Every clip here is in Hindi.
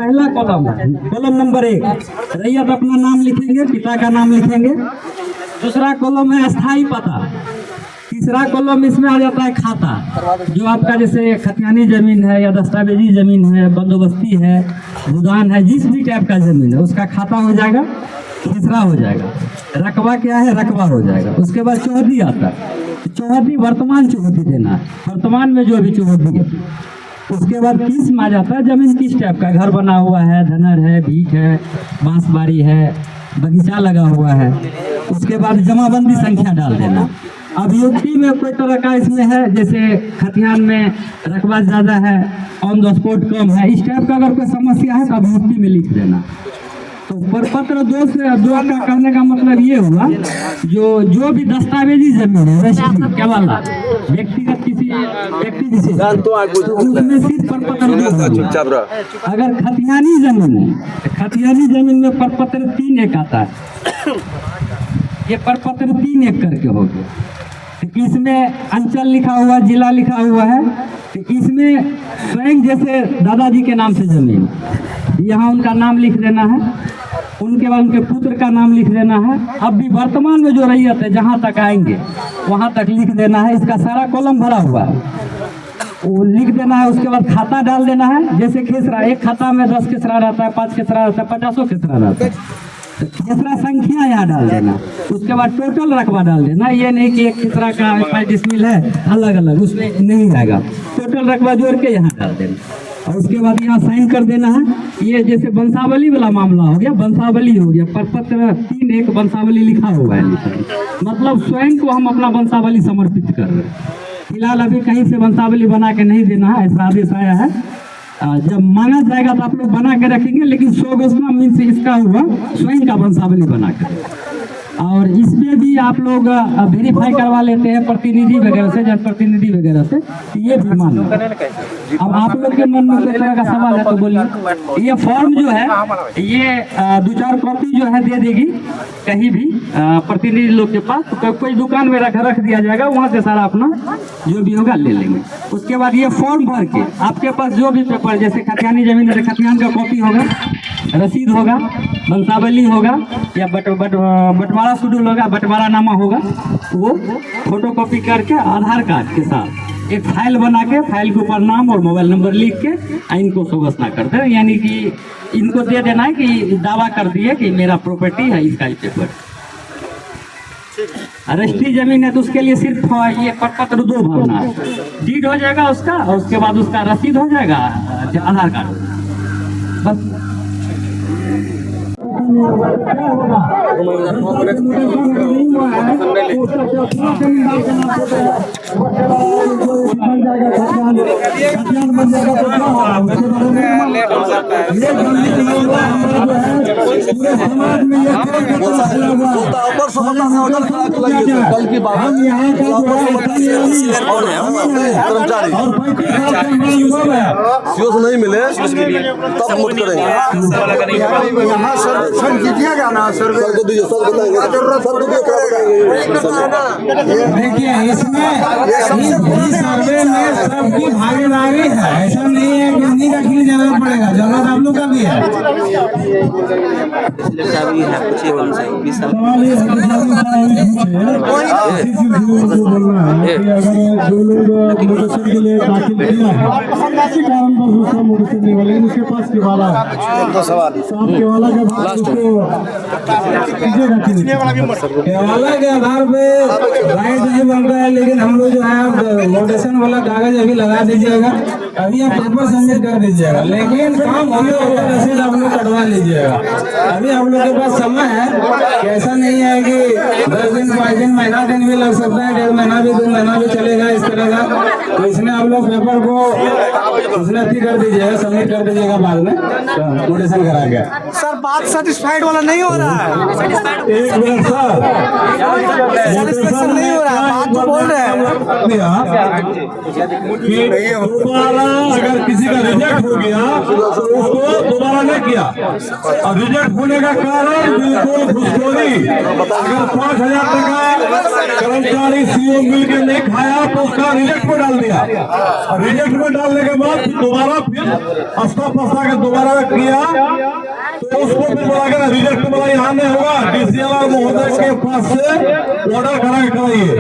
पहला कॉलम है, कॉलम नंबर 1 रैयत अपना नाम लिखेंगे, पिता का नाम लिखेंगे। दूसरा कॉलम है अस्थाई पता। तीसरा कॉलम इसमें आ जाता है खाता, जो आपका जैसे खतियानी जमीन है या दस्तावेजी जमीन है, बंदोबस्ती है, भूदान है, जिस भी टाइप का जमीन है उसका खाता हो जाएगा, खेसरा हो जाएगा। रकबा क्या है, रकबा हो जाएगा। उसके बाद चौहदी आता है, चौहदी वर्तमान चौहदी देना है, वर्तमान में जो भी चौहदी है। उसके बाद किस्म आ जाता है, जमीन किस टाइप का, घर बना हुआ है, धनर है, भीख है, बांसबाड़ी है, बगीचा लगा हुआ है। उसके बाद जमाबंदी संख्या डाल देना। अभियुक्ति में कोई तरह का इसमें है, जैसे खतियान में रकबा ज़्यादा है, ऑन द स्पॉट कम है, इस टाइप का अगर कोई समस्या है तो अभियुक्ति में लिख देना। तो प्रपत्र 2 से 2 का कहने का मतलब ये हुआ, जो भी दस्तावेजी जमीन है रजिस्ट्री क्या वाला व्यक्तिगत किसी व्यक्ति विशेष तो उसमें सिर्फ प्रपत्र। अगर खतियानी जमीन है, खतियानी जमीन में प्रपत्र 3-1 आता है। ये प्रपत्र 3-1 करके हो गया। तो इसमें अंचल लिखा हुआ, जिला लिखा हुआ है। तो इसमें स्वयं जैसे दादाजी के नाम से जमीन, यहाँ उनका नाम लिख देना है, उनके बाद उनके पुत्र का नाम लिख देना है। अब भी वर्तमान में जो रैयत है जहाँ तक आएंगे वहाँ तक लिख देना है। इसका सारा कॉलम भरा हुआ है, वो लिख देना है। उसके बाद खाता डाल देना है। जैसे खेसरा, एक खाता में 10 खेसरा रहता है, 5 खेसरा रहता है, 50 खेसरा रहता है, तो खेसरा संख्या यहाँ डाल देना। उसके बाद टोटल रकबा डाल देना। ये नहीं कि एक खेसरा का 5 डिसमिल है अलग अलग, उसमें नहीं आएगा। टोटल रकबा जोड़ के यहाँ डाल देना और उसके बाद यहाँ साइन कर देना है। ये जैसे वंशावली वाला मामला हो गया, वंशावली हो गया, प्रपत्र 3-1 वंशावली लिखा हुआ है। मतलब स्वयं को हम अपना वंशावली समर्पित कर रहे हैं। फिलहाल अभी कहीं से वंशावली बना के नहीं देना है, ऐसा आदेश आया है। जब मांगा जाएगा तो आप लोग बना के रखेंगे, लेकिन 100 गज मीन्स इसका हुआ स्वयं का वंशावली बना के। और इसमें भी आप लोग वेरीफाई करवा लेते हैं प्रतिनिधि वगैरह से, जनप्रतिनिधि वगैरह से, ये भी मान लो। अब आप लोग के मन में कोई तरह का सवाल है तो बोलिए। ये फॉर्म जो है ये 2-4 कॉपी जो है दे देगी कहीं भी प्रतिनिधि लोग के पास, तो कोई दुकान में रख दिया जाएगा, वहाँ से सारा अपना जो भी होगा ले लेंगे। उसके बाद ये फॉर्म भर के आपके पास जो भी पेपर, जैसे खतियानी जमीन है, खतियान का कॉपी होगा, रसीद होगा, वंशावली होगा या बंटवारा शेड्यूल होगा, बंटवारा नामा होगा, वो फोटोकॉपी करके आधार कार्ड के साथ एक फाइल बना के, फाइल के ऊपर नाम और मोबाइल नंबर लिख के इनको सुघोषणा कर दे। यानी कि इनको दे देना है कि दावा कर दिए कि मेरा प्रॉपर्टी है, इसका ही पेपर। रजिस्ट्री जमीन है तो उसके लिए सिर्फ ये प्रपत्र 2 भरना है, डीड हो जाएगा उसका, और उसके बाद उसका रसीद हो जाएगा, आधार कार्ड बस। कल की बात नहीं मिले तब मुट करेंगे। सर जीतिया गाना सर को दीजिए, सर बताएंगे, देखिए इसमें सर्वे में सबकी भागीदारी है। ऐसा नहीं है कि नहीं रखनी जरूरत पड़ेगा, जरूरत आप लोग का भी है। उसके पास केवाला केवाला के आधार पे राइट नहीं बन रहा है, लेकिन हम लोग जो है मोटेशन वाला कागज अभी लगा दीजिएगा, अभी आप पेपर सबमिट कर दीजिएगा, लेकिन काम होने वाला रसीद आप लोग कटवा लीजिएगा। अभी हम लोग के पास समय है, ऐसा नहीं है कि 10 दिन 5 दिन महीना दिन भी लग सकता है, 1.5 महीना भी 2 महीना भी चलेगा इस तरह का। तो इसमें आप लोग पेपर को उसने कर दीजिएगा, सबमिट कर दीजिएगा बाद में मोटेशन करा के। सर बात सेटिस्फाइड वाला नहीं हो रहा है, एक मिनट सर, सेटिस्फेक्शन नहीं हो रहा है, बात तो बोल रहे हैं। दोबारा अगर किसी का रिजेक्ट हो गया तो उसको दोबारा नहीं किया और रिजेक्ट होने का कारण बिल्कुल घुसखोरी। अगर 5,000 टका कर्मचारी सीओ मिल के नहीं खाया तो उसका रिजेक्ट में डाल दिया और रिजेक्ट में डालने के बाद दोबारा फिर अस्ता पस्ता के दोबारा किया तो उसको फिर बोला गया रिजेक्ट वाला यहाँ नहीं होगा, डीसीएल महोदय के पास से ऑर्डर करा के कराइए।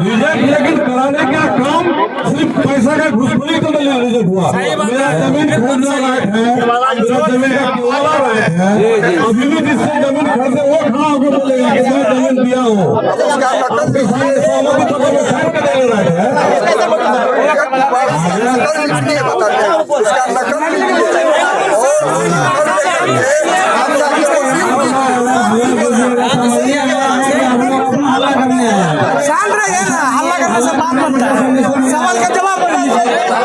रिजेक्ट लेकिन कराने का काम सिर्फ पैसा का घुसखोरी तो नहीं रिजेक्ट हुआ। मेरा जमीन खरीदना राइट है, मेरा जमीन का केवाला राइट है। अभी भी जिससे जमीन खरीदे वो खड़ा होकर बोलेगा कि मैं जमीन दिया हूँ, आपके सामने सहमति पत्र में साइन कर देने राइट शांत रहिए ना, हल्ला करने से बात बनता है, सवाल का जवाब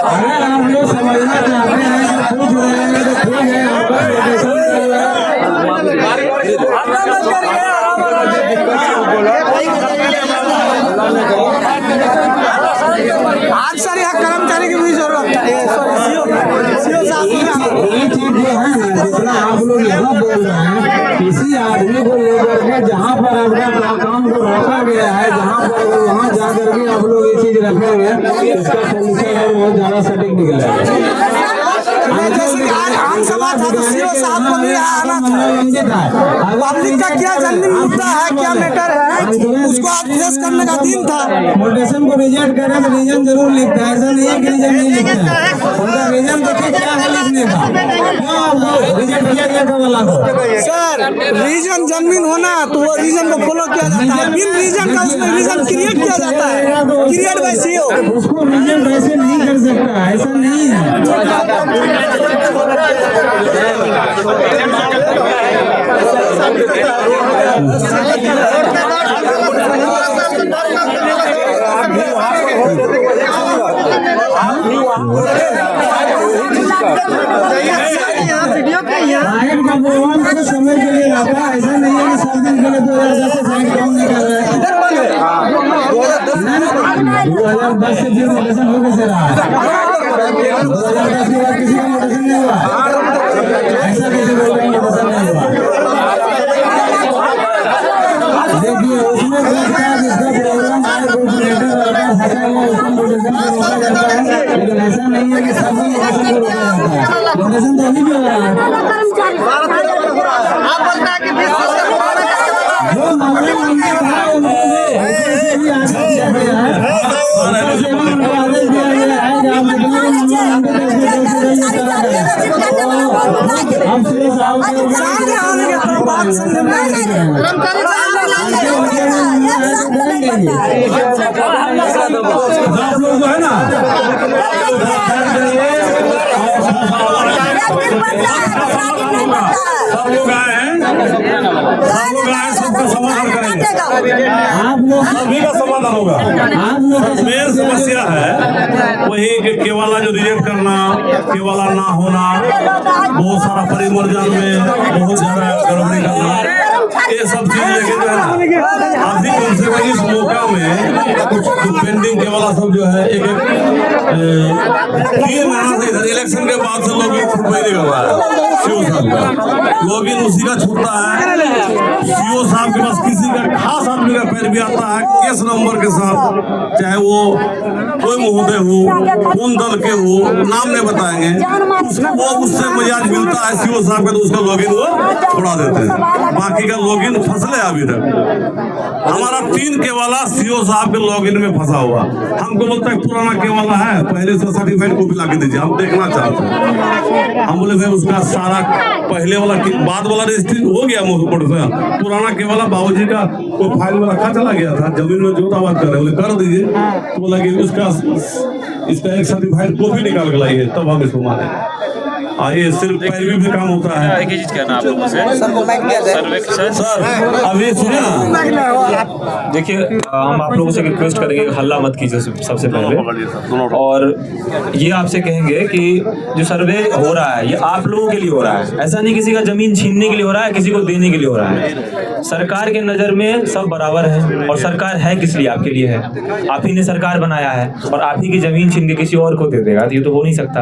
अगर आप लोग समझना चाहते हैं तो पूछ रहे हैं तो ठीक है, आपका आज सर यहाँ कर्मचारी की भी जरूरत है। सीओ साहब ये चीज जो है ना, जितना आप लोग यहाँ बोल रहे हैं, किसी आदमी को लेकर के जहाँ पर आपका काम को रोका गया है, जहाँ पर वहाँ जाकर के आप लोग ये चीज रखेंगे, इसका सोल्यूशन बहुत ज्यादा सटीक निकलेगा। जैसे कि आज आम सभा था तो सीओ साहब को भी आना था। पब्लिक का क्या जमीन मुद्दा है, क्या मैटर है, उसको आज फेस करने का दिन था। मोटेशन को रिजेक्ट करें तो रीजन जरूर लिखता है, ऐसा नहीं है कि रीजन नहीं लिखता है। उनका रीजन देखिए क्या है लिखने का, क्यों रिजेक्ट किया गया था वाला को। सर रीजन जमीन होना तो वो रीजन को फॉलो किया जाता है, बिन रीजन का उसमें रीजन क्रिएट किया जाता है, क्रिएट बाय सीओ। उसको रीजन वैसे नहीं कर सकता, ऐसा नहीं है। समय के लिए आता है, ऐसा नहीं है कि 7 दिन के लिए 2010 से साइन काम नहीं कर रहा है। 2010 से फिर मोटेशन हो कैसे रहा है? 2010 के बाद किसी का मोटेशन नहीं हुआ, ऐसा कैसे बोल रहे हैं मोटेशन नहीं हुआ? देखिए उसमें जिसका प्रोग्राम है कुछ लेटर हटा हुआ उसको मोटेशन को रोका जाता है, लेकिन ऐसा नहीं है कि सब मोटेशन को रोका जाता है। मोटेशन तो अभी भी हो रहा है। जो मामले है उनको ऐसे भी आदेश दिया गया है, उनको आदेश दिया गया है कि आप जितने भी मामले हम सीओ साहब आप लोग जो है ना सब लोग आए हैं, सबका समाधान करेंगे, आप लोग सभी का समाधान होगा। मेन समस्या है वही कि केवाला जो रिजेक्ट करना, केवाला ना होना, बहुत सारा परिमर्जन में बहुत ज्यादा गड़बड़ी करना, ये सब चीज लेके जो है ना अभी कम से कम इस मौका में कुछ जो पेंडिंग केवाला सब जो है एक 3 महीना से इधर इलेक्शन के बाद से लोग छूट नहीं कर रहा है। सीओ साहब का लॉगिन उसी का छूटता है, सीओ साहब के पास किसी का खास आदमी का पैर भी आता है केस नंबर के साथ, चाहे वो कोई महोदय हो, कौन दल के हो, नाम नहीं बताएंगे, वो उससे मिजाज मिलता है सीओ साहब का तो उसका लॉगिन वो छोड़ा देते हैं, बाकी का लॉगिन फंसले अभी तक। हमारा 3 केवाला सीओ साहब के लॉगिन में फंसा हुआ, हमको बोलता है पुराना केवाला है, पहले से सर्टिफाइड कॉपी ला के दीजिए, हम देखना चाहते हैं। हम बोले भाई उसका सारा पहले वाला बाद वाला रजिस्ट्री हो गया मोहब्बत से, पुराना केवाला बाबूजी का कोई फाइल में रखा चला गया था, जमीन में जोतावाद कर रहे, बोले कर दीजिए, तो बोला कि इसका एक सर्टिफाइड कॉपी निकाल के लाइए तब हम इसको माने। ये सिर्फ पैरवी में काम होता है। एक ही चीज कहना आप लोगों से सर अभी सुनिए ना, देखिए हम आप लोगों से रिक्वेस्ट करेंगे हल्ला मत कीजिए सबसे पहले, और ये आपसे कहेंगे कि जो सर्वे हो रहा है ये आप लोगों के लिए हो रहा है, ऐसा नहीं किसी का जमीन छीनने के लिए हो रहा है, किसी को देने के लिए हो रहा है। सरकार के नज़र में सब बराबर है, और सरकार है किस लिए? आपके लिए है। आप ही ने सरकार बनाया है और आप ही की ज़मीन छीन के किसी और को दे देगा, तो ये तो हो नहीं सकता।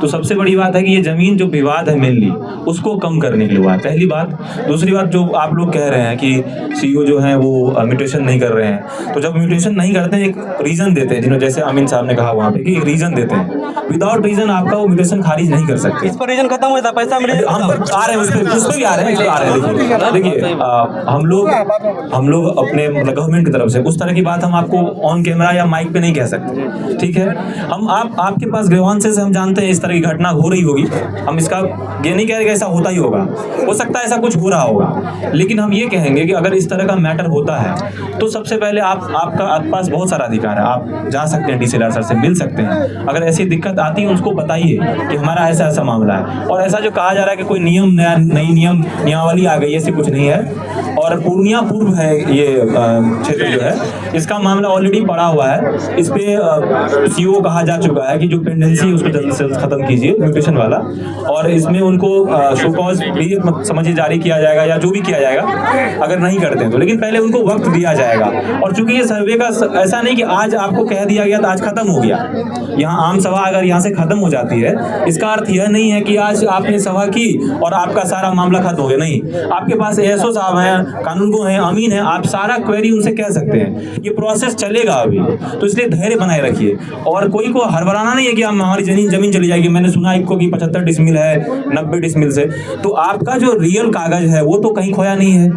तो सबसे बड़ी बात है कि ये ज़मीन जो विवाद है मेनली उसको कम करने के लिए हुआ है, पहली बात। दूसरी बात, जो आप लोग कह रहे हैं कि CEO जो हैं वो म्यूटेशन नहीं कर रहे हैं, तो जब म्यूटेशन नहीं करते हैं एक रीज़न देते हैं, जिन्होंने जैसे अमीन साहब ने कहा वहाँ पे कि एक रीज़न देते हैं। विदाउट रीज़न आपका वो म्यूटेशन खारिज नहीं कर सकते। इस पर रीजन खत्म हो जाता, पैसा मिले। हम आ रहे हैं उस पर भी आ रहे हैं। देखिए हम लोग अपने मतलब गवर्नमेंट की तरफ से उस तरह की बात हम आपको ऑन कैमरा या माइक पे नहीं कह सकते, ठीक है। हम आपके पास ग्रीवांसेस से हम जानते हैं इस तरह की घटना हो रही होगी, हम इसका ये नहीं कह रहे कि ऐसा होता ही होगा, हो सकता है ऐसा कुछ हो रहा होगा, लेकिन हम ये कहेंगे कि अगर इस तरह का मैटर होता है तो सबसे पहले आपके पास बहुत सारा अधिकार है, आप जा सकते हैं DCLR सर से मिल सकते हैं। अगर ऐसी दिक्कत आती है उसको बताइए कि हमारा ऐसा मामला है। और ऐसा जो कहा जा रहा है कि कोई नई नियमावली आ गई, ऐसी कुछ नहीं है। और पूर्णिया पूर्व है ये क्षेत्र जो है, इसका मामला ऑलरेडी पड़ा हुआ है। इस पे CEO कहा जा चुका है कि जो पेंडेंसी है उसको जल्दी से खत्म कीजिए, म्यूटेशन वाला, और इसमें उनको शो कॉज भी समझिए जारी किया जाएगा या जो भी किया जाएगा अगर नहीं करते हैं तो, लेकिन पहले उनको वक्त दिया जाएगा। और चूंकि ये सर्वे का ऐसा नहीं कि आज आपको कह दिया गया तो आज खत्म हो गया। यहाँ आम सभा अगर यहाँ से खत्म हो जाती है, इसका अर्थ यह नहीं है कि आज आपने सभा की और आपका सारा मामला खत्म हो गया, नहीं। आपके पास ASO साहब हैं, कानूनगो हैं, अमीन हैं, आप सारा क्वेरी उनसे कह सकते हैं। ये प्रोसेस चलेगा अभी, तो इसलिए धैर्य बनाए रखिए। और कोई को हड़बड़ाना नहीं है कि हमारी जमीन चली जाएगी। मैंने सुना इनको कि 75 डिसमिल है, 90 डिसमिल से, तो आपका जो रियल कागज है वो तो कहीं खोया नहीं है,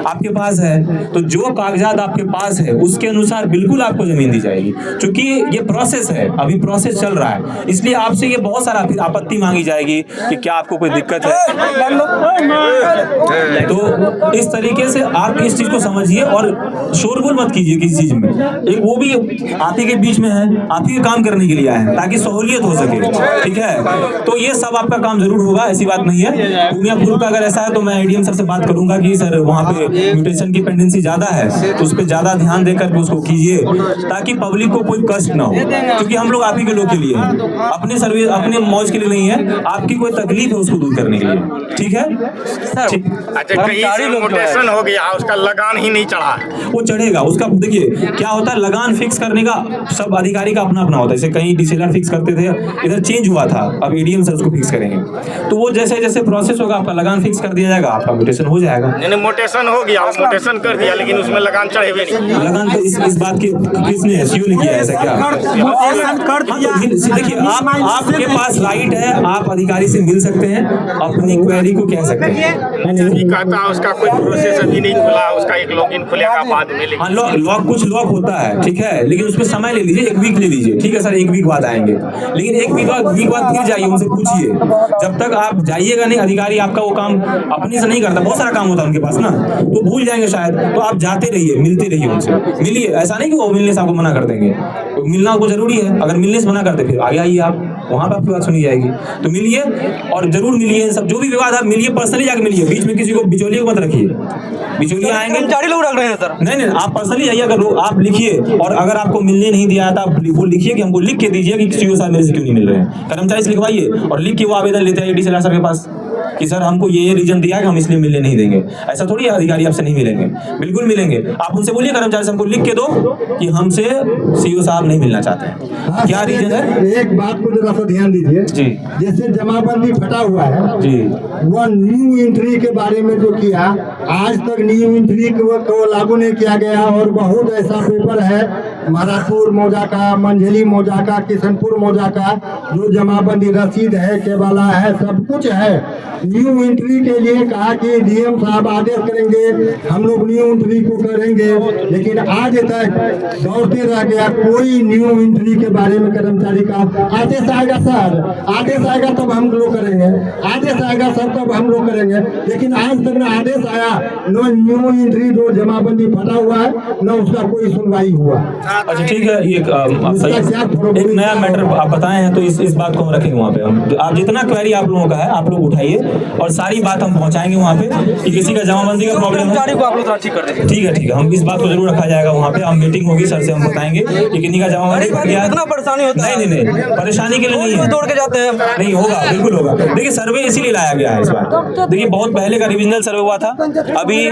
आपके पास है। तो जो कागजात आपके पास है उसके अनुसार बिल्कुल आपको जमीन दी जाएगी। क्योंकि ये प्रोसेस है, अभी प्रोसेस चल रहा है, इसलिए आपसे ये बहुत सारा फिर आपत्ति मांगी जाएगी कि क्या आपको कोई दिक्कत है। तो इस तरीके से आप इस चीज को समझिए और शोरगुल मत कीजिए किसी चीज में। एक वो भी आप ही के बीच में है, आप ही के काम करने के लिए आए हैं ताकि सहूलियत हो सके, ठीक है। तो ये सब आपका काम जरूर होगा, ऐसी बात नहीं है। पूर्णिया पूर्व का अगर ऐसा है तो मैं ADM सर से बात करूंगा कि सर वहाँ पे म्यूटेशन की पेंडेंसी ज्यादा है तो उस पर ज्यादा ध्यान देकर के उसको कीजिए ताकि पब्लिक को कोई कष्ट ना हो, क्योंकि हम लोग आप ही के लोग के लिए हैं, अपने सर्विस अपने मौज के लिए नहीं है, आपकी कोई तकलीफ है उसको दूर करने के लिए, ठीक है सर। अच्छा, कहीं म्यूटेशन हो गया, उसका लगान ही नहीं चढ़ा, वो चढ़ेगा। उसका देखिए क्या होता है, लगान फिक्स करने का सब अधिकारी का अपना अपना होता है। जैसे कहीं DCLR फिक्स करते थे, इधर चेंज हुआ था, अब ADM सर उसको फिक्स करेंगे। तो वो जैसे जैसे प्रोसेस होगा आपका लगान फिक्स कर दिया जाएगा, आपका म्यूटेशन हो जाएगा। म्यूटेशन हो गया, म्यूटेशन कर दिया, लेकिन उसमें लगान चढ़े हुए नहीं। लगान तो इस बात की किसने CEO ने किया ऐसा क्या? देखिए आपके पास राइट है, आप अधिकारी से मिल सकते हैं, अपनी क्वेरी को कह सकते हैं। कहता उसका कोई प्रोसेस अभी नहीं खुला, उसका एक लॉगिन खुलेगा बाद में। हाँ, लॉक कुछ लॉक होता है, ठीक है, लेकिन उसमें समय ले लीजिए, 1 वीक ले लीजिए, ठीक है सर, 1 वीक बाद आएंगे, लेकिन 1 वीक बाद फिर जाइए, उनसे पूछिए। जब तक आप जाइएगा नहीं, अधिकारी आपका वो काम अपने से नहीं करता, बहुत सारा काम होता है उनके पास ना, तो भूल जाएंगे शायद। तो आप जाते रहिए, मिलते रहिए उनसे, मिलिए। ऐसा नहीं कि वो मिलने से आपको मना कर देंगे, तो मिलना आपको जरूरी है। अगर मिलने से मना करते फिर आगे आइए, आप वहाँ पर आपकी बात सुनी जाएगी। तो मिलिए और जरूर मिलिए, सब जो भी विवाद है मिलिए, पर्सनली जाके मिलिए, बीच में किसी को बिचौलिए को मत रखिए। बिचौलिए आएंगे, कर्मचारी लोग रख रहे हैं सर। नहीं, आप पर्सनली जाइए, अगर आप लिखिए, और अगर आपको मिलने नहीं दिया था वो लिखिए कि हमको लिख के दीजिए कि CEO साहब मेरे से क्यों नहीं मिल रहे हैं। कर्मचारी से लिखवाइए और लिख के वो आवेदन लेते हैं DCLR सर के पास कि सर हमको ये रीजन दिया कि हम इसलिए मिलने नहीं देंगे। ऐसा थोड़ी है अधिकारी आपसे नहीं मिलेंगे, बिल्कुल मिलेंगे। आप उनसे बोलिए कर्मचारी से हमको लिख के दो कि हमसे CEO साहब नहीं मिलना चाहते हैं, क्या रीजन है। एक बात को जरा सा ध्यान दीजिए जी, जैसे जमाबंदी फटा हुआ है जी, वो न्यू एंट्री के बारे में जो किया, आज तक न्यू एंट्री को लागू नहीं किया गया। और बहुत ऐसा पेपर है महाराजपुर मौजा का, मंझली मौजा का, किशनपुर मौजा का, जो जमाबंदी रसीद है, केवाला है, सब कुछ है। न्यू एंट्री के लिए कहा कि DM साहब आदेश करेंगे, हम लोग न्यू एंट्री को करेंगे, लेकिन आज तक दौड़ते रह गया। कोई न्यू एंट्री के बारे में कर्मचारी का आदेश आएगा सर, आदेश आएगा तब हम लोग करेंगे, आदेश आएगा सर तब हम लोग करेंगे, लेकिन आज तक ना आदेश आया, न न्यू एंट्री जो जमाबंदी फटा हुआ है, न उसका कोई सुनवाई हुआ। अच्छा ठीक है, ये एक नया मैटर आप बताए हैं, तो इस बात को हम रखेंगे वहाँ पे। हम आप जितना क्वेरी आप लोगों का है आप लोग उठाइए, और सारी बात हम पहुंचाएंगे वहाँ पे कि किसी का जमाबंदी का प्रॉब्लम है ठीक है हम इस बात को जरूर रखा जाएगा वहाँ पे। हम मीटिंग होगी सर से, हम बताएंगे कि किन्हीं का जमाबंदी फट गया। इतना परेशानी होता है? नहीं परेशानी के लिए नहीं है, दौड़ के जाते हैं। नहीं होगा, बिल्कुल होगा। देखिए सर्वे इसीलिए लाया गया है इस बार। देखिए बहुत पहले का रिविजनल सर्वे हुआ था, अभी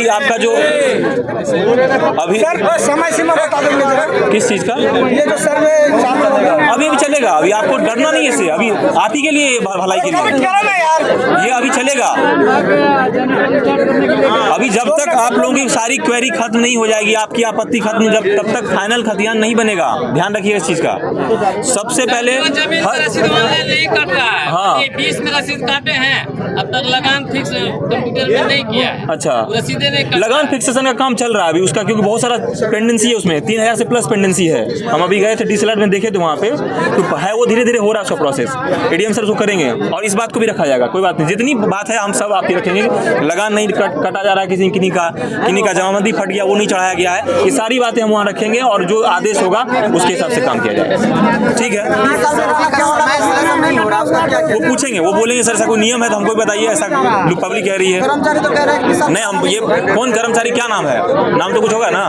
आपका जो अभी समय सीमा बता देंगे जरा। किस चीज का? ये जो सर्वे अभी चलेगा, अभी आपको डरना नहीं है इससे, अभी आप ही के लिए भलाई के लिए ये अभी चलेगा। अभी जब तक आप लोगों की सारी क्वेरी खत्म नहीं हो जाएगी, आपकी आपत्ति खत्म तब तक फाइनल खतियान नहीं बनेगा। ध्यान रखिए इस चीज का। सबसे पहले नहीं कट रहा है। हाँ। ये 20 में रसीद काटे हैं, अब तक लगान फिक्स कंप्यूटर में नहीं किया है। अच्छा, रसीदें नहीं लगान फिक्सेशन का काम चल रहा है अभी उसका, क्योंकि बहुत सारा पेंडेंसी है उसमें, 3000 से प्लस पेंडेंसी है। हम अभी गए थे डीएसएलआर में देखे थे वहाँ पे, तो है वो धीरे धीरे हो रहा है उसका प्रोसेस। एडीएम सर उसको करेंगे और इस बात को भी रखा जाएगा। कोई बात नहीं, जितनी बात है हम सब आपकी रखेंगे। लगान नहीं कटा जा रहा है, किन्हीं का जमाबंदी फट गया वो नहीं चढ़ाया गया है, ये सारी बातें हम वहाँ रखेंगे और जो आदेश होगा उसके हिसाब से काम किया जाएगा। ठीक है, वो पूछेंगे, वो बोलेंगे सर ऐसा कोई नियम है तो हमको बताइए, ऐसा पब्लिक कह रही है। नहीं हम ये कौन कर्मचारी, क्या नाम है, नाम तो कुछ होगा ना,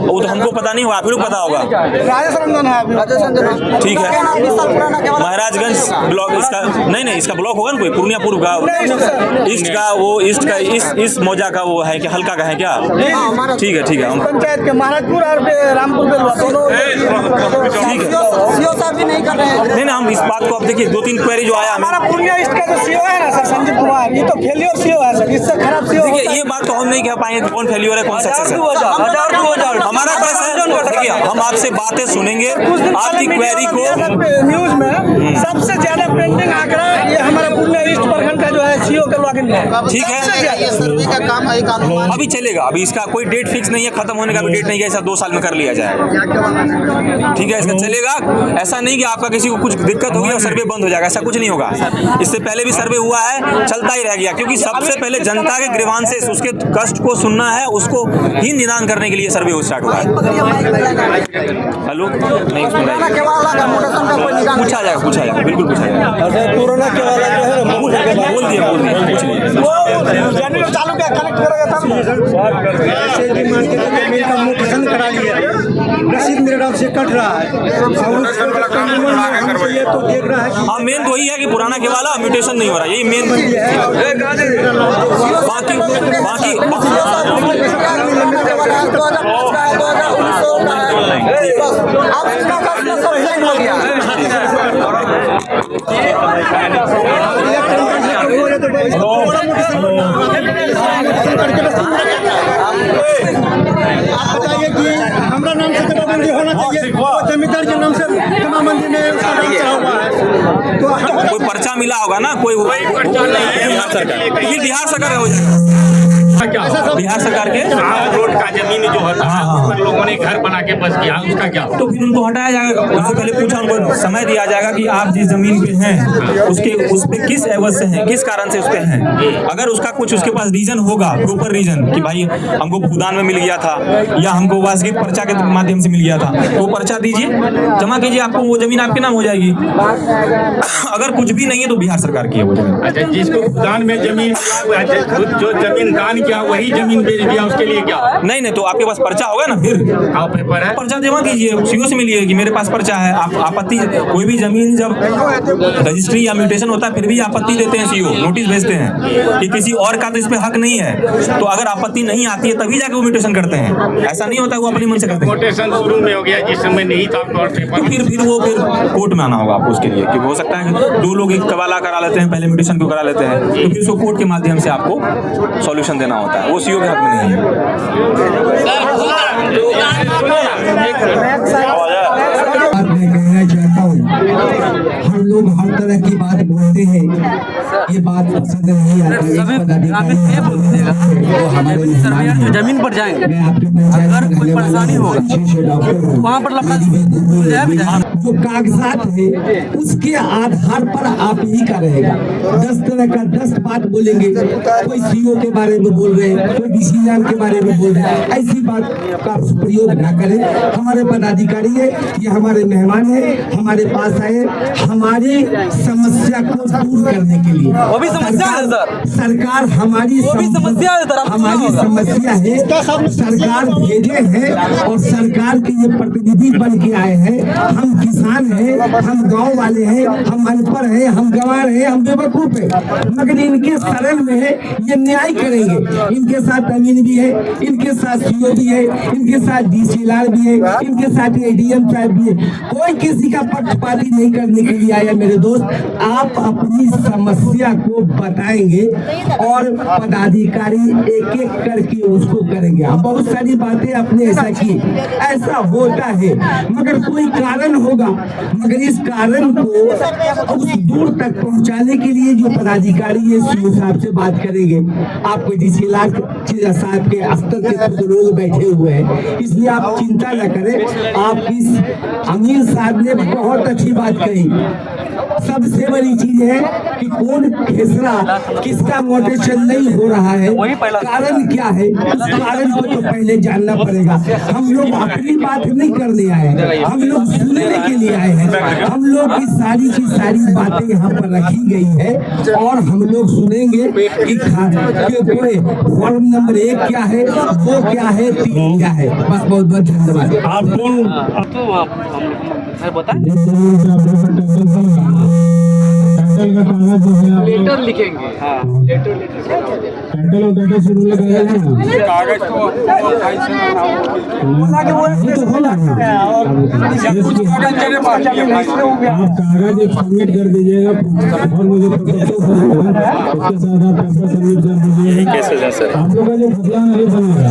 वो तो हमको पता नहीं होगा, आप लोग पता होगा। ठीक है, महाराजगंज ब्लॉक इसका नहीं इसका ब्लॉक होगा ना कोई, पूर्णिया पूर्व का ईस्ट का, वो ईस्ट का इस मौजा का वो है कि हल्का का है क्या? ठीक है हम पंचायत के महाराजपुर और रामपुर ठीक है। नहीं हम इस बात को अब देखिए 2-3 क्वेरी जो आया हमारा पूर्णिया ईस्ट का जो सीओ है ना सर, संजीव कुमार, ये तो फेलियर सीओ है सर, इससे खराब सीओ। देखिए ये बात तो हम नहीं कह पाएंगे कौन फेलियर है कौन सक्सेस है। 1000 हमारा कैसा है, देखिए हम आपसे बातें सुनेंगे, आपकी क्वेरी को। न्यूज में सबसे ज्यादा पेंडिंग आंकड़ा ये हमारा पूर्णिया ईस्ट प्रखंड का जो है सीओ का लॉगिन में। ठीक है, सर्वे का काम है, कानून अभी चलेगा, अभी इसका कोई डेट फिक्स नहीं है, खत्म होने का भी डेट नहीं है, ऐसा 2 साल में कर लिया जाएगा। ठीक है, इसका चलेगा। ऐसा नहीं कि आपका किसी को कुछ दिक्कत होगी और सर्वे बंद हो जाएगा, ऐसा कुछ नहीं होगा। इससे पहले भी सर्वे हुआ है, चलता ही रह गया, क्योंकि सबसे पहले जनता के ग्रीवांसेस, उसके कष्ट को सुनना है, उसको ही निदान करने के लिए सर्वे स्टार्ट हुआ है। हेलो, नहीं पूछा जाएगा बिल्कुल पूछा जाएगा। बोल दिया पूछ लीजिए। चालू क्या कलेक्ट करेगा तब जमीन का मुद्दन करा लिया, रसीद मेरे नाम से कट रहा है तो देख रहा है। हाँ, मेन तो वही है कि पुराना केवाला म्यूटेशन नहीं हो रहा, यही मेन। बाकी बताइए कि हमारा नाम से जमाबंदी होना चाहिए, जमींदार के नाम से जमाबंदी में उसका नाम चढ़ा हुआ है, तो कोई पर्चा मिला होगा ना, कोई बिहार सरकार बिहार सरकार के रोड का जमीन जो है लोगों ने घर बना के बस किया, उसका क्या? तो फिर उनको हटाया जाएगा। उससे पहले पूछा, उनको समय दिया जाएगा कि आप जिस जमीन पे हैं उस पे किस एवज से हैं, किस कारण से उस पे हैं। अगर उसका कुछ उसके पास रीजन होगा, प्रॉपर रीजन कि भाई हमको भूदान में मिल गया था या हमको वार्षिक पर्चा के माध्यम से मिल गया था, तो वो पर्चा दीजिए, जमा कीजिए, आपको वो जमीन आपके नाम हो जाएगी। अगर कुछ भी नहीं है तो बिहार सरकार की है वो जमीन। अच्छा, जिसको भूदान में जमीन जो जमीन दान किया वही जमीन बेच दिया, उसके लिए क्या? नहीं तो आपके पास पर्चा होगा ना, फिर पेपर है, पर्चा जमा कीजिए, सीओ से मिलिए कि मेरे पास पर्चा है। आप आपत्ति, कोई भी जमीन जब रजिस्ट्री या म्यूटेशन होता है फिर भी आपत्ति देते हैं, सीओ नोटिस भेजते हैं कि किसी और का तो इस पे हक नहीं है, तो अगर आपत्ति नहीं आती है तभी जाके वो म्यूटेशन करते हैं, ऐसा नहीं होता वो अपनी मन से करते हैं। म्यूटेशन शुरू में हो गया जिस समय नहीं था पेपर, तो फिर वो कोर्ट में आना होगा आपको उसके लिए, क्योंकि हो सकता है कि 2 लोग एक कबाला करा लेते हैं, पहले म्यूटेशन को करा लेते हैं, तो फिर उसको कोर्ट के माध्यम से आपको सॉल्यूशन देना होता है, वो सीओ के हक में नहीं है। मैं कहना चाहता हूँ, हम लोग हर तरह की बात बोलते हैं, ये बात पसंद नहीं आती। जमीन पर जाएंगे, मैं आपके अगर कोई परेशानी होगा वहाँ पर जो कागजात है उसके आधार पर आप ही का रहेगा। 10 तरह का 10 बात बोलेंगे, कोई सीओ के बारे में बोल रहे हैं, कोई डीसीएम के बारे में बोल रहे हैं, ऐसी बात का प्रयोग ना करें। हमारे पदाधिकारी है, ये हमारे मेहमान है, हमारे पास आए, हमारे हमारी समस्या को दूर करने के लिए वो भी समस्या है सर। सरकार हमारी समस्या है सर, हमारी समस्या है। सरकार भेजे हैं और सरकार के ये प्रतिनिधि बन के आए हैं। हम किसान हैं, हम गांव वाले हैं, हम अनपढ़ हैं, हम गंवार हैं, हम बेवकूफ हैं, मगर इनके शरण में है ये न्याय करेंगे। इनके साथ अमीन भी है, इनके साथ सीओ भी है, इनके साथ डीसी लाल भी है, इनके साथ एडीएम साहब भी है। कोई किसी का पक्षपाती नहीं करने के लिए आया मेरे दोस्त। आप अपनी समस्या को बताएंगे और पदाधिकारी एक एक करके उसको करेंगे। हम बहुत सारी बातें अपने ऐसा की, ऐसा होता है मगर कोई कारण होगा, मगर इस कारण को उस दूर तक पहुंचाने के लिए जो पदाधिकारी है सीओ साहब से बात करेंगे। आपको डीसी लाल साहब के स्तर के खुद लोग बैठे हुए हैं, इसलिए आप चिंता न करें। आप इस अमीर साहब ने बहुत अच्छी बात कही। सबसे बड़ी चीज है कि कौन खेसरा किसका मोटेशन नहीं हो रहा है, कारण क्या है, उस कारण को तो पहले जानना पड़ेगा। हम लोग अपनी बात नहीं करने आए हैं, हम लोग सुनने के लिए आए हैं। हम लोग की सारी बातें यहाँ पर रखी गई है और हम लोग सुनेंगे कि कोई फॉर्म नंबर 1 क्या है, 2 क्या है, 3 क्या है। बस बहुत बहुत धन्यवाद। आप कौन का कागज जो है लेटर लिखेंगे। हाँ, लेटर टाइटल और डाटा से रूल लगाया है ना, कागज को तो होला आप कागज एक सबमिट कर दीजिएगा और मुझे उसके साथ आप पेपर सबमिट कर दीजिएगा। आप लोग का जो फैसला नहीं बनेगा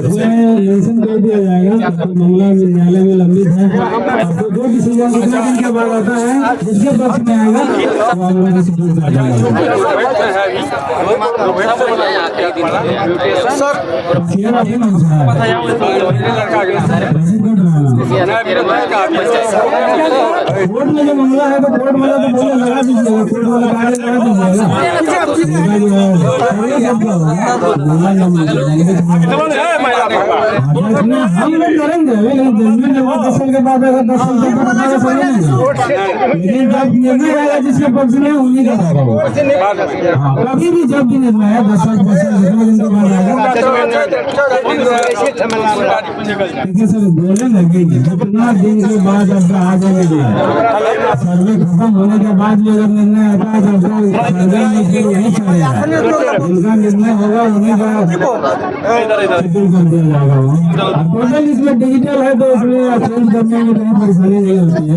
उसमें मेंशन कर दिया जाएगा तो मामला न्यायालय में लंबित है। आपको जो डिसीजन कितने दिन के बाद आता है जिसके पक्ष में आएगा तो आप लोगों से दूर कर कोर्ट में जो मामला है तो कोर्ट वाला तो बोले लगा दीजिएगा, कोर्ट वाला कागज लगा दीजिएगा। हम लोग करेंगे लेकिन जब 10 साल के बाद अगर 10 साल तक बताएगा सही नहीं, लेकिन जब निर्णय आएगा जिसके पक्ष में उन्हीं का होगा। कभी भी जब भी निर्णय है 10 साल 5 साल जितने दिन के बाद आएगा देखिए सर बोले लगेगी जितना दिन के बाद अब आ जाएगी सर्वे खत्म होने के बाद भी अगर निर्णय आता है तो सर्वे में यही चलेगा, जिनका निर्णय होगा उन्हीं का शेड्यूल कर दिया जाएगा। टोटल इसमें डिजिटल है तो इसलिए चेंज करने में कहीं परेशानी नहीं होती है।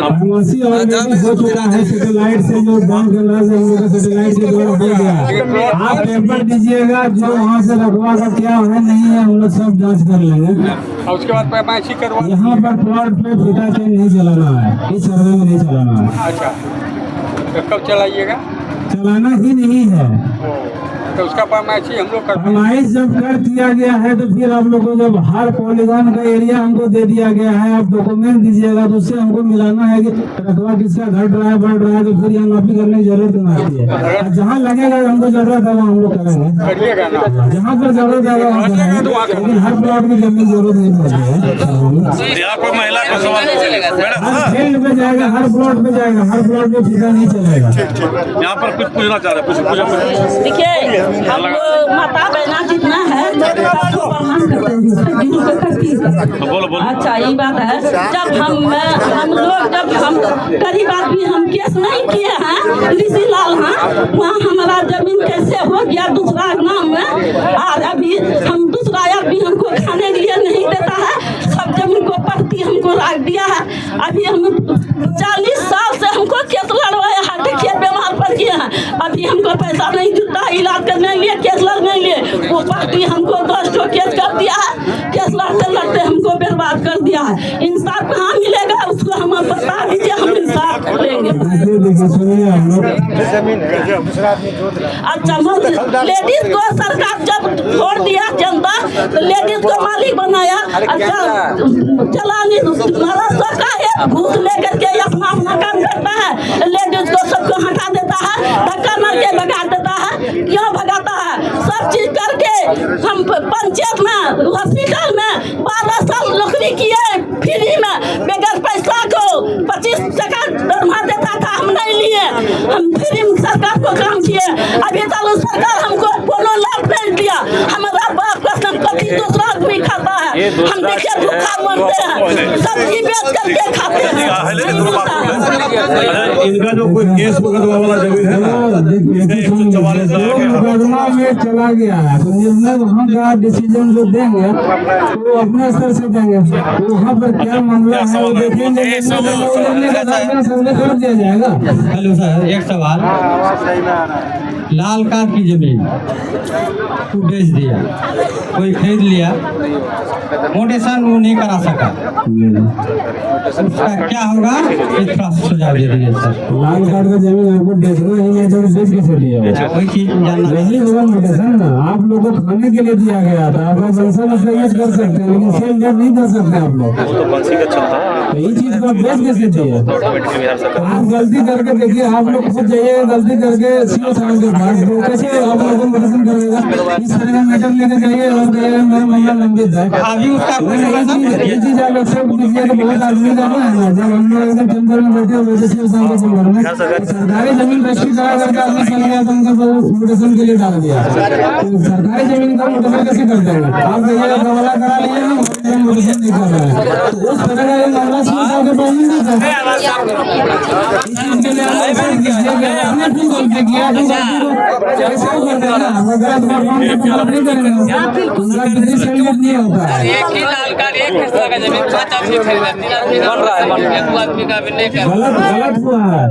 फार्मेसी और हो चुका है सैटेलाइट से, जो बैंक कर रहा है सैटेलाइट के द्वारा हो गया। आप पेपर दीजिएगा जो वहाँ से रखवा का क्या है नहीं है हम लोग सब जांच कर लेंगे। उसके बाद पैमाइशी करवा यहाँ पर प्लॉट पे फीता चेंज नहीं चलाना है, इस सर्वे में नहीं चलाना है। अच्छा, तो कब चलाइएगा? चलाना ही नहीं है तो उसका पैमाइशी हम लोग कर फरमाइश जब कर दिया गया है तो फिर आप लोगों को जब हर पॉलीगॉन का एरिया हमको दे दिया गया है, आप डॉक्यूमेंट दीजिएगा तो उससे हमको मिलाना है कि रकबा किसका घट रहा है बढ़ रहा है, तो फिर यहाँ माफी करने की जरूरत नहीं आती है। जहाँ लगेगा हमको जरूरत है वहाँ हम लोग करेंगे, जहाँ पर जरूरत है वहाँ करेंगे, लेकिन हर प्लॉट में जमीन जरूरत नहीं पड़ती है। हर फील्ड में जाएगा, हर प्लॉट में जाएगा, हर प्लॉट में फीता नहीं चलेगा। यहाँ पर कुछ पूछना चाह रहे हैं, देखिए हम माता बहना जितना है अच्छा यही बात है। जब हम लोग गरीब आदमी हम केस नहीं किए हैं ऋषि लाल हाँ, वहाँ हमारा जमीन कैसे हो गया दूसरा नाम में, और अभी हम दूसरा आदमी हमको खाने के लिए नहीं देता है, सब जमीन को पट्टी हमको रख दिया है। अभी हम 40 साल से हमको केस लड़वाया है, देखिए बीमार पड़ गया है, अभी हमको पैसा नहीं जुटता है इलाज करने के लिए, केस लड़ने के लिए। वो पार्टी हमको 10 ठो केस कर दिया है, केस लड़ते लड़ते हमको बर्बाद कर दिया है। इंसाफ कहाँ मिलेगा उसको हम बता दीजिए, हम इंसाफ लेंगे। अच्छा लेडीज को सरकार जब छोड़ दिया जनता तो लेडीज को मालिक बनाया। अच्छा चलानी सरकार है घूस लेकर के अपना अपना काम करता है, लेडीज को सबको हटा देता है, धक्का मार के भगा देता है। क्यों भगाता है? सब चीज करके हम पंचायत में हम देखिए भूखा मरते हैं, सब्जी बेच करके खाते हैं। इनका जो कोई केस मुकदमा वाला जमीन है ना, मुकदमा में चला गया है तो निर्णय वहाँ का डिसीजन जो देंगे वो अपने स्तर से देंगे, वहाँ पर क्या मामला है वो देखेंगे, सर्वे कर दिया जाएगा। हेलो सर, एक सवाल, लाल कार्ड की जमीन को बेच दिया, कोई खरीद लिया, मोटेशन वो नहीं करा सका, उसका क्या होगा? इस थोड़ा सुझाव दे दीजिए सर। लाल कार्ड का जमीन आपको बेचना ही है तो बेच कैसे दिया? कोई चीज जानना नहीं होगा मोटेशन ना, आप लोगों को खाने के लिए दिया गया था, आप पैसा में यूज कर सकते हैं लेकिन सेल रेट नहीं कर सकते आप लोग, तो ये चीज को बेच कैसे दिए? आप गलती करके देखिए, आप लोग खुद जाइए गलती करके सीओ साहब के पास, तो कैसे आप लोगों को मोटेशन करेगा? इस तरह का मैटर लेके जाइए और कहिए मेरा मामला लंबित है, अभी उसका ये चीज आप एक्सेप्ट कीजिए। तो बहुत आदमी का ना है, जब हम लोग एकदम चैम्बर में बैठे हुए थे सीओ साहब के चैम्बर में, सरकारी जमीन रजिस्ट्री करा करके आदमी चल गया तो उनका मोटेशन के लिए डाल दिया। तो सरकारी जमीन का मोटेशन कैसे करते हैं? आप कहिएगा गवाला करा लिए ना, मोटेशन नहीं कर रहे हैं, तो उस तरह का मामला सीओ साहब के पास नहीं था। इस चीज के लिए आपने क्यों गलती किया? कैसे करते हैं ना, अगर आप नहीं करेंगे उनका किसी सहमत नहीं होता है। एक ही लाल कार्ड, एक हिस्सा का जमीन 5 आदमी खरीदा, 3 आदमी बन रहा है, 2 आदमी का भी नहीं कर रहा। गलत हुआ है,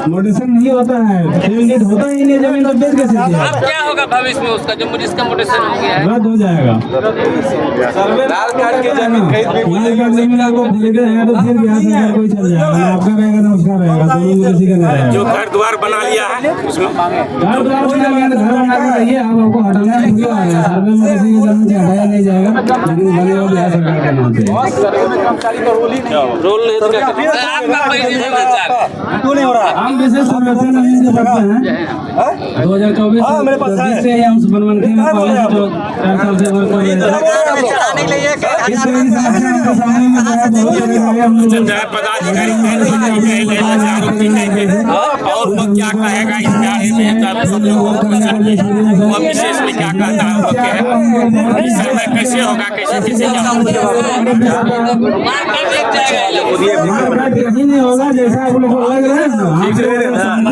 मोटेशन नहीं होता है, सेल होता ही नहीं, जमीन तो बेच कैसे दिया? अब क्या होगा भविष्य में उसका जो जिसका मोटेशन हो गया है? रद्द हो जाएगा। लाल कार्ड की जमीन लाल कार्ड जमीन आपको लेके जाएगा तो फिर बिहार सरकार कोई चल जाएगा, आपका रहेगा ना उसका रहेगा, दोनों में किसी का नहीं रहेगा। जो घर द्वार बना लिया है उसमें घर द्वार बना लिया तो घर बना के रहिए, आप आपको हटाना है क्यों आएगा? सर्वे में किसी की जमीन से हटाया नहीं जाएगा, लेकिन बनेगा बिहार सरकार के नाम से। रोल नहीं तो आपका पैसे देना चाहते हम विशेष सर्वेक्षण जमीन के करते हैं 2024 से हम बनवनखी में पहले से जो 4 साल से वर्क कर रहे थे, इस वजह से आपके सामने में हम लोग पदाधिकारी और क्या कहेगा इस बारे में, वो विशेष में क्या कहता है, इस समय कैसे होगा, कैसे कैसे कहीं नहीं होगा जैसा आप लोग को लग रहा है ना,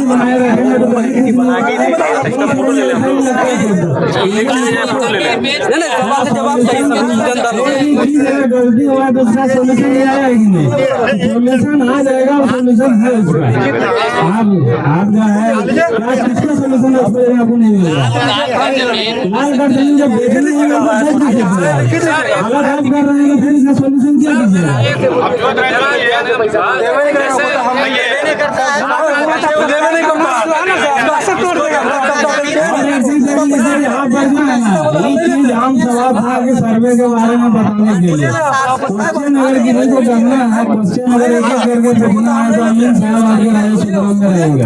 बनाए रहेंगे तो गलती हुआ तो उसका सोल्यूशन नहीं आएगा ही नहीं, सोल्यूशन आ जाएगा, सोल्यूशन है उसका। आप जो है किसका सोल्यूशन आपको नहीं मिलेगा। लाल कार्ड जमीन जब बेचने हालत आप कर रहे हैं तो फिर इसका सोल्यूशन क्या हम सवाल था कि सर्वे के बारे में बताने के लिए क्वेश्चन अगर किसी को करना है, क्वेश्चन अगर एक एक करके देखना है तो हम साहब आपके राजा सुग्राम में रहेंगे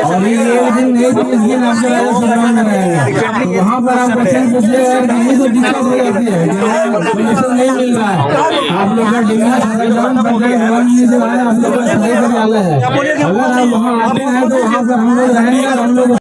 और ये एक दिन नहीं तो इस दिन आपके राजा सुग्राम में रहेंगे, तो वहाँ पर आप क्वेश्चन पूछिएगा अगर किसी को दिक्कत हो जाती है, सोल्यूशन नहीं मिल रहा है, आप लोग का डिमांड आप लोग का सही कर डाला है, अगर आप वहाँ आते हैं तो वहाँ पर हम लोग रहेंगे और हम लोग